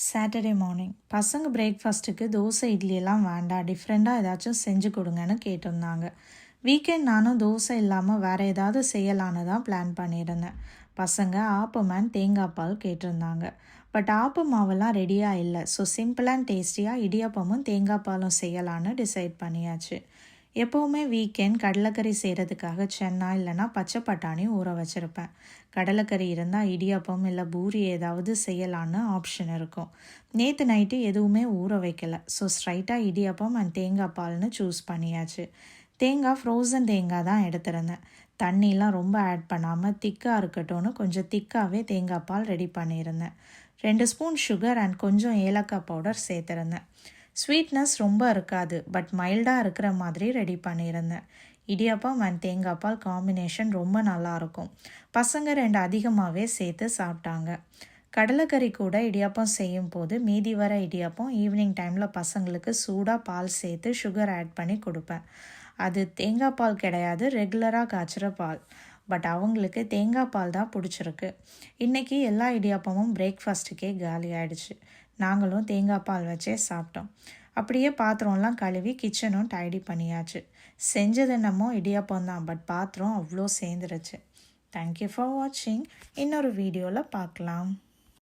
Saturday morning பசங்க பிரேக்ஃபாஸ்ட்டுக்கு தோசை இட்லி எல்லாம் வேண்டாம், டிஃப்ரெண்ட்டாக ஏதாச்சும் செஞ்சு கொடுங்கன்னு கேட்டிருந்தாங்க. வீக்கெண்ட் நானும் தோசை இல்லாமல் வேறு ஏதாவது செய்யலான்னு தான் பிளான் பண்ணியிருந்தேன். பசங்க ஆப்பம் அண்ட் தேங்காய் பால் கேட்டிருந்தாங்க. பட் ஆப்ப மாவெல்லாம் ரெடியாக இல்லை. ஸோ சிம்பிள் அண்ட் டேஸ்டியாக இடியாப்பமும் தேங்காய் பாலும் செய்யலான்னு டிசைட் பண்ணியாச்சு. எப்போவுமே வீக்கெண்ட் கடலைக்கறி செய்கிறதுக்காக சென்னா இல்லைனா பச்சை பட்டாணி ஊற வச்சுருப்பேன். கடலைக்கறி இருந்தால் இடியாப்பம் இல்லை பூரி ஏதாவது செய்யலான்னு ஆப்ஷன் இருக்கும். நேற்று நைட்டு எதுவுமே ஊற வைக்கலை. ஸோ ஸ்ட்ரைட்டாக இடியாப்பம் அண்ட் தேங்காய் பால்னு சூஸ் பண்ணியாச்சு. தேங்காய் ஃப்ரோசன் தேங்காய் தான் எடுத்திருந்தேன். தண்ணிலாம் ரொம்ப ஆட் பண்ணாமல் திக்காக இருக்கட்டும்னு கொஞ்சம் திக்காகவே தேங்காய் பால் ரெடி பண்ணியிருந்தேன். 2 ஸ்பூன் சுகர் அண்ட் கொஞ்சம் ஏலக்காய் பவுடர் சேர்த்துருந்தேன். ஸ்வீட்னஸ் ரொம்ப இருக்காது, பட் மைல்டாக இருக்கிற மாதிரி ரெடி பண்ணியிருந்தேன். இடியாப்பம் அண்ட் தேங்காய் பால் காம்பினேஷன் ரொம்ப நல்லாயிருக்கும். பசங்க 2 அதிகமாகவே சேர்த்து சாப்பிட்டாங்க. கடலைக்கறி கூட இடியாப்பம் செய்யும் போது மீதி வர இடியாப்பம் ஈவினிங் டைமில் பசங்களுக்கு சூடாக பால் சேர்த்து சுகர் ஆட் பண்ணி கொடுப்பேன். அது தேங்காய் பால் கிடையாது, ரெகுலராக காய்ச்சுற பால். பட் அவங்களுக்கு தேங்காய் பால் தான் பிடிச்சிருக்கு. இன்றைக்கி எல்லா இடியாப்பமும் பிரேக்ஃபாஸ்ட்டுக்கே காலி ஆகிடுச்சு. நாங்களும் தேங்காய் பால் வச்சே சாப்பிட்டோம். அப்படியே பாத்திரம்லாம் கழுவி கிச்சனும் டைடி பண்ணியாச்சு. செஞ்சது என்னமோ இடியாப்பம் தான், பட் பாத்திரம் அவ்வளோ சேர்ந்துருச்சு. தேங்க்யூ ஃபார் வாட்சிங். இன்னொரு வீடியோவில் பார்க்கலாம்.